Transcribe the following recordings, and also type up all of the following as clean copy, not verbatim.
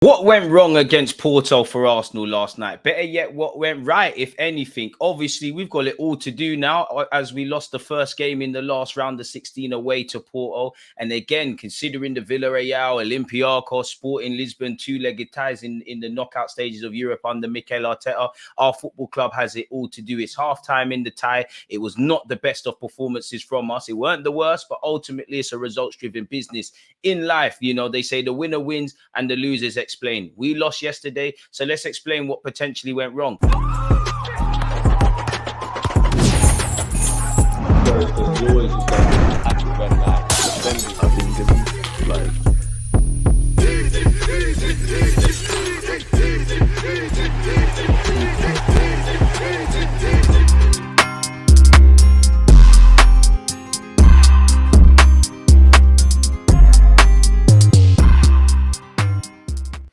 What went wrong against Porto for Arsenal last night? Better yet, what went right, if anything? Obviously, we've got it all to do now as we lost the first game in the last round of 16 away to Porto. And again, considering the Villarreal, Olympiacos, Sporting Lisbon, two-legged ties in the knockout stages of Europe under Mikel Arteta, our football club has it all to do. It's half-time in the tie. It was not the best of performances from us. It weren't the worst, but ultimately it's a results-driven business. In life, they say the winner wins and the losers explain. We lost yesterday, so let's explain what potentially went wrong.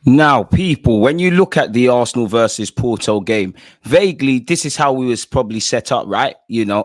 Now, people, when you look at the Arsenal versus Porto game, vaguely, this is how we was probably set up, right?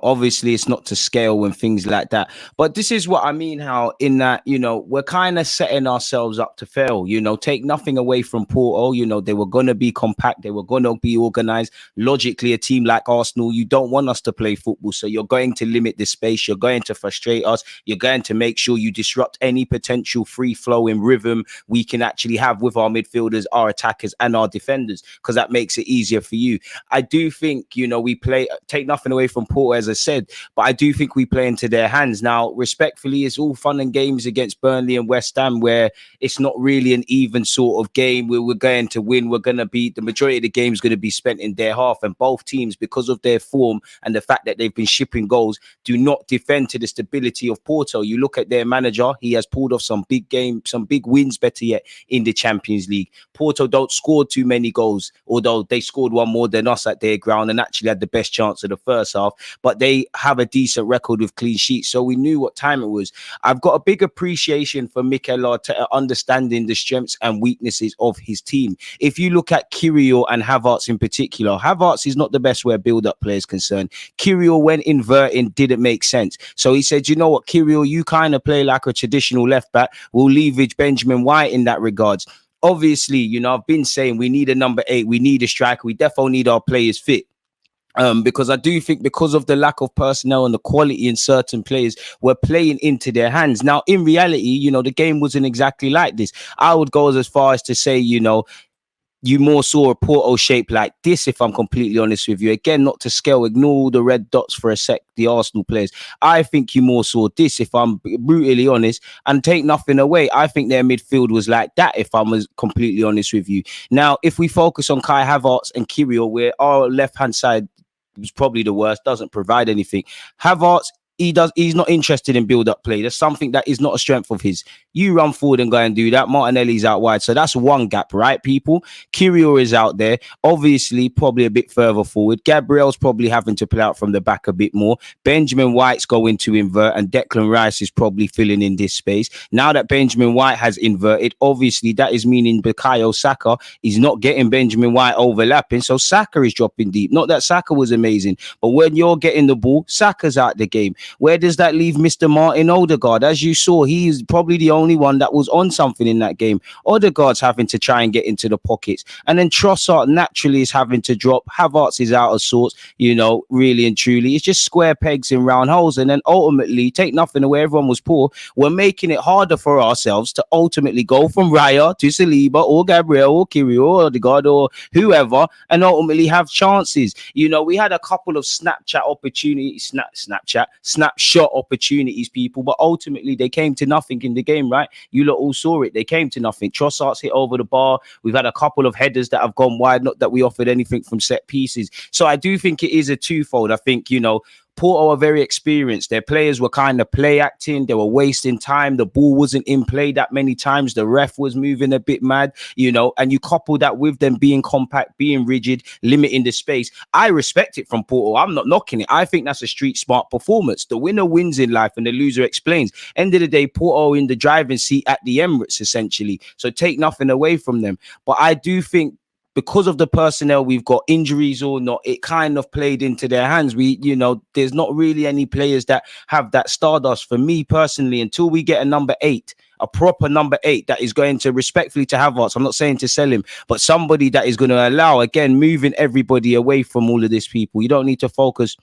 Obviously it's not to scale and things like that. But this is what I mean, how in that, we're kind of setting ourselves up to fail, take nothing away from Porto. They were going to be compact. They were going to be organized. Logically, a team like Arsenal, you don't want us to play football. So you're going to limit the space. You're going to frustrate us. You're going to make sure you disrupt any potential free flowing rhythm we can actually have with our midfielders, our attackers and our defenders, because that makes it easier for you. I do think, we take nothing away from Porto, as I said, but I do think we play into their hands. Now, respectfully, it's all fun and games against Burnley and West Ham, where it's not really an even sort of game where we're going to win. We're going to be, the majority of the game is going to be spent in their half, and both teams, because of their form and the fact that they've been shipping goals, do not defend to the stability of Porto. You look at their manager, he has pulled off some big games, some big wins, better yet, in the Champions League. Porto don't score too many goals, although they scored one more than us at their ground and actually had the best chance of the first half, but they have a decent record with clean sheets, so we knew what time it was. I've got a big appreciation for Mikel Arteta understanding the strengths and weaknesses of his team. If you look at Kirill and Havertz in particular, Havertz is not the best where build-up player is concerned. Kirill, when inverting, didn't make sense. So he said, you know what, Kirill, you kind of play like a traditional left-back. We'll leverage Benjamin White in that regards. Obviously, I've been saying we need a number 8, we need a striker, we definitely need our players fit. Because I do think because of the lack of personnel and the quality in certain players, we're playing into their hands. Now, in reality, the game wasn't exactly like this. I would go as far as to say, you more saw a Porto shape like this, if I'm completely honest with you. Again, not to scale, ignore all the red dots for a sec, the Arsenal players. I think you more saw this, if I'm brutally honest, and take nothing away. I think their midfield was like that, if I'm completely honest with you. Now, if we focus on Kai Havertz and Kirill, where our left-hand side was probably the worst, doesn't provide anything. Havertz, he's not interested in build-up play. That's something that is not a strength of his. You run forward and go and do that. Martinelli's out wide. So that's one gap, right, people? Kirill is out there. Obviously, probably a bit further forward. Gabriel's probably having to play out from the back a bit more. Benjamin White's going to invert, and Declan Rice is probably filling in this space. Now that Benjamin White has inverted, obviously that is meaning Bukayo Saka is not getting Benjamin White overlapping. So Saka is dropping deep. Not that Saka was amazing, but when you're getting the ball, Saka's out the game. Where does that leave Mr. Martin Odegaard? As you saw, he is probably the only one that was on something in that game. Odegaard's having to try and get into the pockets. And then Trossard naturally is having to drop. Havertz is out of sorts, really and truly. It's just square pegs in round holes. And then ultimately, take nothing away, everyone was poor. We're making it harder for ourselves to ultimately go from Raya to Saliba or Gabriel or Kirill or Odegaard or whoever and ultimately have chances. We had a couple of snapshot opportunities, snapshot opportunities, people, but ultimately they came to nothing in the game, right? You lot all saw it. They came to nothing. Trossard's hit over the bar. We've had a couple of headers that have gone wide, not that we offered anything from set pieces. So I do think it is a twofold. I think, Porto are very experienced. Their players were kind of play acting. They were wasting time. The ball wasn't in play that many times. The ref was moving a bit mad, and you couple that with them being compact, being rigid, limiting the space. I respect it from Porto. I'm not knocking it. I think that's a street smart performance. The winner wins in life and the loser explains. End of the day, Porto in the driving seat at the Emirates, essentially. So take nothing away from them. But I do think because of the personnel we've got, injuries or not, it kind of played into their hands. There's not really any players that have that stardust. For me personally, until we get a number 8, a proper number 8 that is going to respectfully to Havertz. I'm not saying to sell him, but somebody that is going to allow, again, moving everybody away from all of this people. You don't need to focus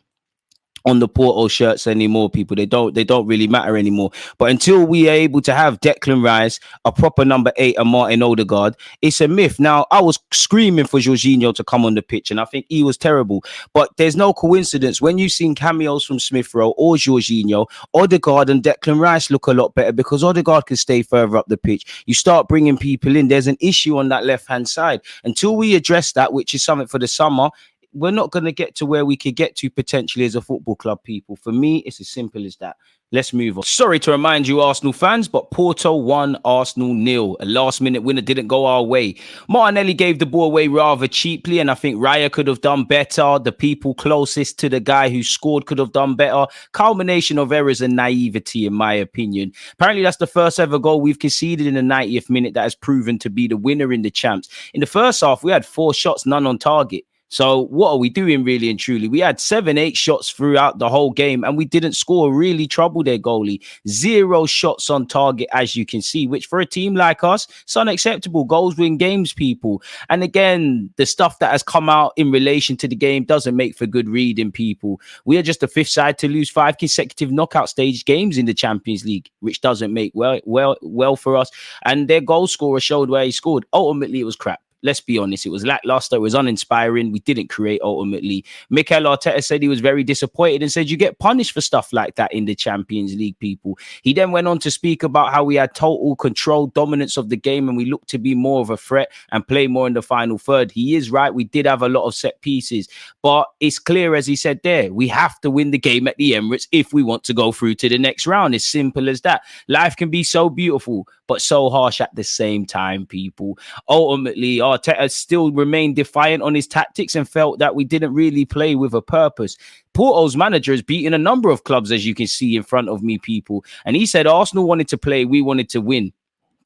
on the Porto shirts anymore, people. They don't really matter anymore. But until we are able to have Declan Rice, a proper number 8, and Martin Odegaard, it's a myth. Now, I was screaming for Jorginho to come on the pitch, and I think he was terrible. But there's no coincidence. When you've seen cameos from Smith Rowe or Jorginho, Odegaard and Declan Rice look a lot better because Odegaard can stay further up the pitch. You start bringing people in. There's an issue on that left-hand side. Until we address that, which is something for the summer, we're not going to get to where we could get to potentially as a football club, people. For me, it's as simple as that. Let's move on. Sorry to remind you, Arsenal fans, but Porto 1, Arsenal 0. A last-minute winner didn't go our way. Martinelli gave the ball away rather cheaply, and I think Raya could have done better. The people closest to the guy who scored could have done better. Culmination of errors and naivety, in my opinion. Apparently, that's the first ever goal we've conceded in the 90th minute that has proven to be the winner in the champs. In the first half, we had 4 shots, none on target. So what are we doing really and truly? We had 7-8 shots throughout the whole game and we didn't score. Really trouble their goalie. 0 shots on target, as you can see, which for a team like us, it's unacceptable. Goals win games, people. And again, the stuff that has come out in relation to the game doesn't make for good reading, people. We are just the 5th side to lose 5 consecutive knockout stage games in the Champions League, which doesn't make well for us. And their goal scorer showed where he scored. Ultimately, it was crap. Let's be honest, it was lackluster, it was uninspiring. We didn't create ultimately. Mikel Arteta said he was very disappointed and said you get punished for stuff like that in the Champions League, people. He then went on to speak about how we had total control, dominance of the game, and we looked to be more of a threat and play more in the final third. He is right. We did have a lot of set pieces, but it's clear, as he said there, we have to win the game at the Emirates if we want to go through to the next round. It's simple as that. Life can be so beautiful, but so harsh at the same time, people. Ultimately, Arteta still remained defiant on his tactics and felt that we didn't really play with a purpose. Porto's manager has beaten a number of clubs, as you can see in front of me, people. And he said Arsenal wanted to play, we wanted to win.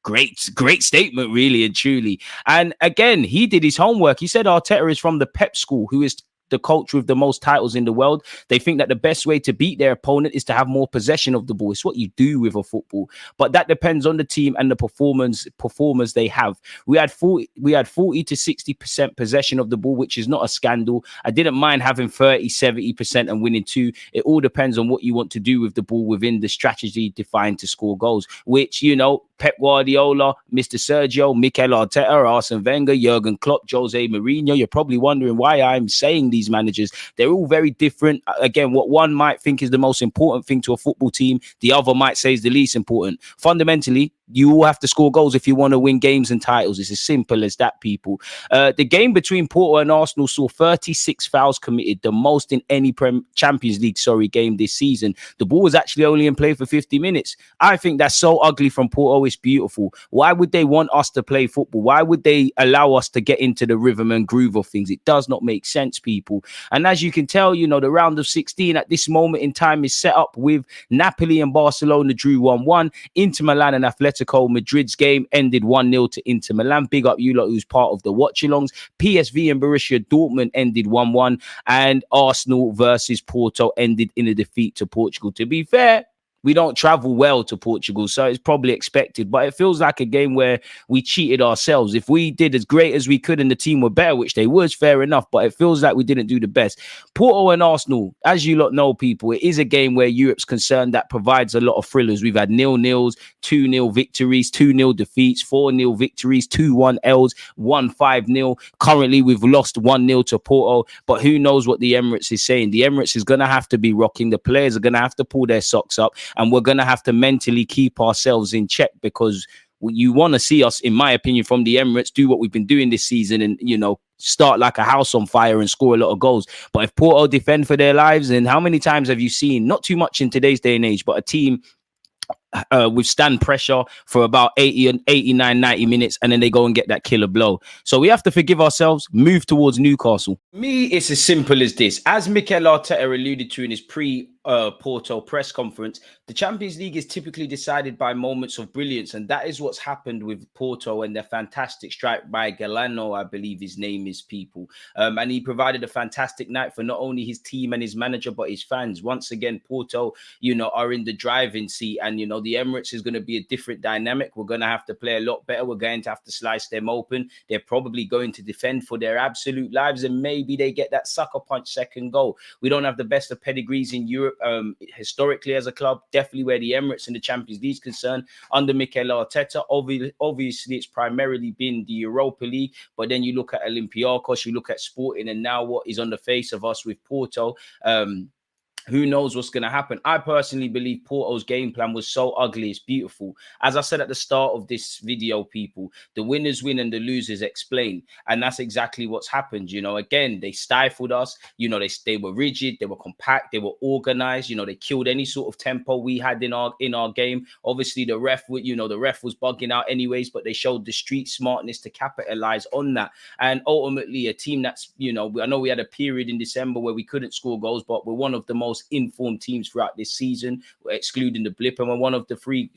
Great statement, really and truly. And again, he did his homework. He said Arteta is from the Pep school, who is the culture with the most titles in the world. They think that the best way to beat their opponent is to have more possession of the ball. It's what you do with a football, but that depends on the team and the performers they have. We had 40 to 60% possession of the ball, which is not a scandal. I didn't mind having 30-70% and winning 2. It all depends on what you want to do with the ball within the strategy defined to score goals, which, you know, Pep Guardiola, Mr. Sergio, Mikel Arteta, Arsene Wenger, Jurgen Klopp, Jose Mourinho. You're probably wondering why I'm saying these managers. They're all very different. Again, what one might think is the most important thing to a football team, the other might say is the least important. Fundamentally, you all have to score goals if you want to win games and titles. It's as simple as that, people. The game between Porto and Arsenal saw 36 fouls committed, the most in any Champions League game this season. The ball was actually only in play for 50 minutes. I think that's so ugly from Porto. It's beautiful. Why would they want us to play football? Why would they allow us to get into the rhythm and groove of things? It does not make sense, people. And as you can tell, you know, the round of 16 at this moment in time is set up with Napoli and Barcelona drew 1-1. Inter Milan and Atletico Madrid's game ended 1-0 to Inter Milan. Big up you lot who's part of the watch-alongs. PSV and Borussia Dortmund ended 1-1. And Arsenal versus Porto ended in a defeat to Portugal. To be fair, we don't travel well to Portugal, so it's probably expected. But it feels like a game where we cheated ourselves. If we did as great as we could and the team were better, which they was, fair enough. But it feels like we didn't do the best. Porto and Arsenal, as you lot know, people, it is a game where Europe's concerned that provides a lot of thrillers. We've had 0-0s, 2-0 victories, 2-0 defeats, 4-0 victories, 2-1 L's, 1-5-0. Currently, we've lost 1-0 to Porto. But who knows what the Emirates is saying? The Emirates is going to have to be rocking. The players are going to have to pull their socks up. And we're going to have to mentally keep ourselves in check because you want to see us, in my opinion, from the Emirates, do what we've been doing this season and, you know, start like a house on fire and score a lot of goals. But if Porto defend for their lives, and how many times have you seen, not too much in today's day and age, but a team withstand pressure for about 89, 90 minutes, and then they go and get that killer blow. So we have to forgive ourselves, move towards Newcastle. Me, it's as simple as this. As Mikel Arteta alluded to in his Porto press conference, the Champions League is typically decided by moments of brilliance, and that is what's happened with Porto and their fantastic strike by Galano, I believe his name is, people. And he provided a fantastic night for not only his team and his manager, but his fans. Once again, Porto, you know, are in the driving seat, and, you know, the Emirates is going to be a different dynamic. We're going to have to play a lot better. We're going to have to slice them open. They're probably going to defend for their absolute lives, and maybe they get that sucker punch second goal. We don't have the best of pedigrees in Europe historically as a club, definitely where the Emirates and the Champions League is concerned. Under Mikel Arteta, obviously it's primarily been the Europa League, but then you look at Olympiacos, you look at Sporting, and now what is on the face of us with Porto. Who knows what's going to happen? I personally believe Porto's game plan was so ugly, it's beautiful. As I said at the start of this video, people, the winners win and the losers explain. And that's exactly what's happened. You know, again, they stifled us. You know, they were rigid, they were compact, they were organized. You know, they killed any sort of tempo we had in our game. Obviously, the ref was bugging out anyways, but they showed the street smartness to capitalize on that. And ultimately, a team that's, you know, I know we had a period in December where we couldn't score goals, but we're one of the most informed teams throughout this season, excluding the blip, and we're one of the free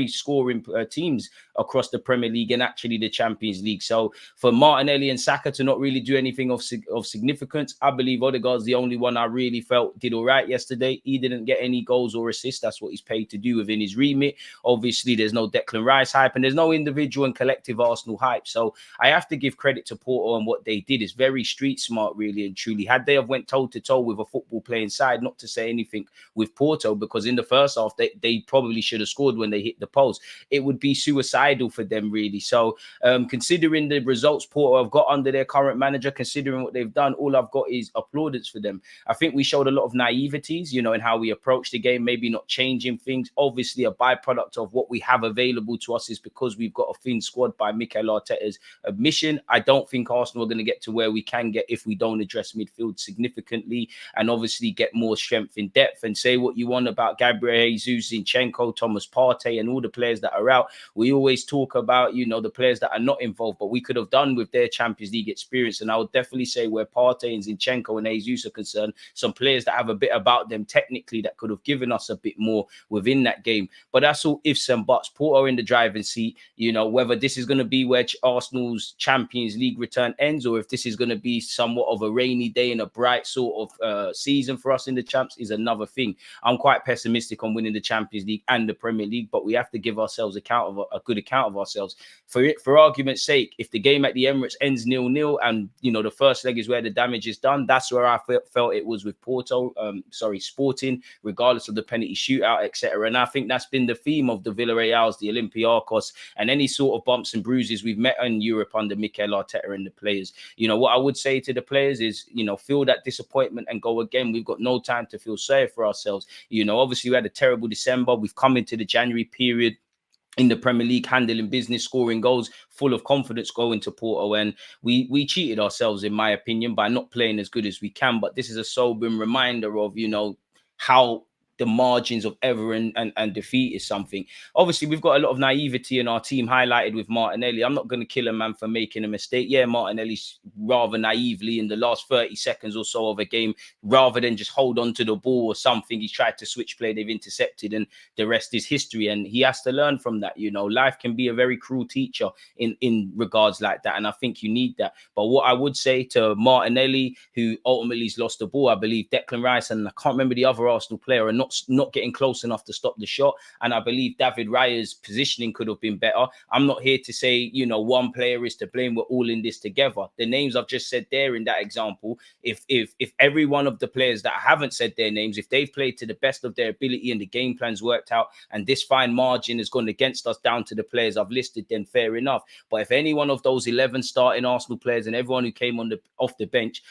scoring teams across the Premier League and actually the Champions League. So for Martinelli and Saka to not really do anything of significance, I believe Odegaard's the only one I really felt did all right yesterday. He didn't get any goals or assists. That's what he's paid to do within his remit. Obviously, there's no Declan Rice hype and there's no individual and collective Arsenal hype. So I have to give credit to Porto and what they did is very street smart, really and truly. Had they have went toe-to-toe with a football playing side, not to say anything with Porto, because in the first half, they probably should have scored when they hit the post. It would be suicidal for them, really. So considering the results Porto have got under their current manager, considering what they've done, all I've got is applaudance for them. I think we showed a lot of naiveties, you know, in how we approach the game, maybe not changing things. Obviously, a byproduct of what we have available to us is because we've got a thin squad by Mikel Arteta's admission. I don't think Arsenal are going to get to where we can get if we don't address midfield significantly and obviously get more strength in depth. And say what you want about Gabriel Jesus, Zinchenko, Thomas Partey, and all the players that are out. We always talk about, you know, the players that are not involved, but we could have done with their Champions League experience. And I would definitely say where Partey and Zinchenko and Jesus are concerned, some players that have a bit about them technically that could have given us a bit more within that game. But that's all ifs and buts. Porto in the driving seat, you know, whether this is going to be where Arsenal's Champions League return ends or if this is going to be somewhat of a rainy day and a bright sort of season for us in the Champs is another thing. I'm quite pessimistic on winning the Champions League and the Premier League, but we have to give ourselves a good account of ourselves. For argument's sake, if the game at the Emirates ends 0-0 and, you know, the first leg is where the damage is done, that's where I felt it was with Sporting, regardless of the penalty shootout, etc. And I think that's been the theme of the Villarreals, the Olympiacos, and any sort of bumps and bruises we've met in Europe under Mikel Arteta and the players. You know, what I would say to the players is, you know, feel that disappointment and go again. We've got no time to feel sorry for ourselves. You know, obviously we had a terrible December. We've come into the January period in the Premier League, handling business, scoring goals, full of confidence going to Porto. And we cheated ourselves, in my opinion, by not playing as good as we can. But this is a sobering reminder of, you know, how the margins of ever and defeat is something. Obviously, we've got a lot of naivety in our team highlighted with Martinelli. I'm not going to kill a man for making a mistake. Yeah, Martinelli's rather naively in the last 30 seconds or so of a game, rather than just hold on to the ball or something, he's tried to switch play, they've intercepted, and the rest is history. And he has to learn from that. You know, life can be a very cruel teacher in regards like that. And I think you need that. But what I would say to Martinelli, who ultimately has lost the ball, I believe Declan Rice and I can't remember the other Arsenal player are not getting close enough to stop the shot. And I believe David Raya's positioning could have been better. I'm not here to say, you know, one player is to blame. We're all in this together. The names I've just said there in that example, if every one of the players that haven't said their names, if they've played to the best of their ability and the game plan's worked out and this fine margin has gone against us down to the players I've listed, then fair enough. But if any one of those 11 starting Arsenal players and everyone who came off the bench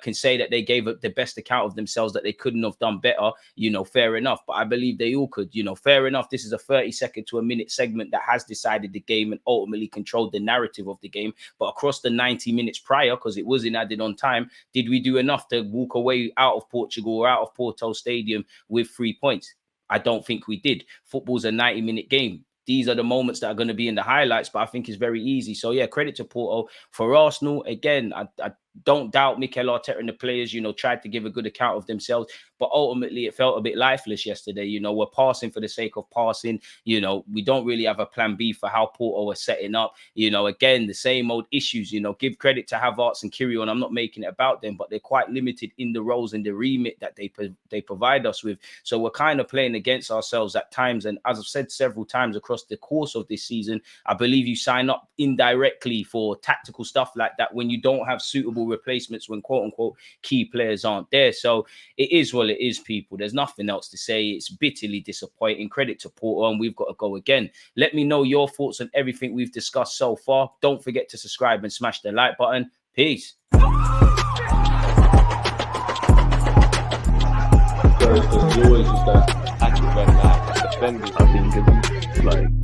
can say that they gave the best account of themselves, that they couldn't have done better, you know, fair enough. But I believe they all could, you know, fair enough. This is a 30-second to a minute segment that has decided the game and ultimately controlled the narrative of the game. But across the 90 minutes prior, because it wasn't added on time, did we do enough to walk away out of Portugal or out of Porto Stadium with 3 points? I don't think we did. Football's a 90-minute game. These are the moments that are going to be in the highlights, but I think it's very easy. So, yeah, credit to Porto. For Arsenal, again, I don't doubt Mikel Arteta and the players, tried to give a good account of themselves. But ultimately, it felt a bit lifeless yesterday. We're passing for the sake of passing. We don't really have a plan B for how Porto are setting up. Again, the same old issues. Give credit to Havertz and Kirill, and I'm not making it about them, but they're quite limited in the roles and the remit that they provide us with. So we're kind of playing against ourselves at times. And as I've said several times across the course of this season, I believe you sign up indirectly for tactical stuff like that when you don't have suitable replacements, when quote unquote key players aren't there. So it is what it is, people. There's nothing else to say. It's bitterly disappointing. Credit to Porto, and we've got to go again. Let me know your thoughts on everything we've discussed so far. Don't forget to subscribe and smash the like button. Peace. As always, is that accurate red flag, defending. I think it's like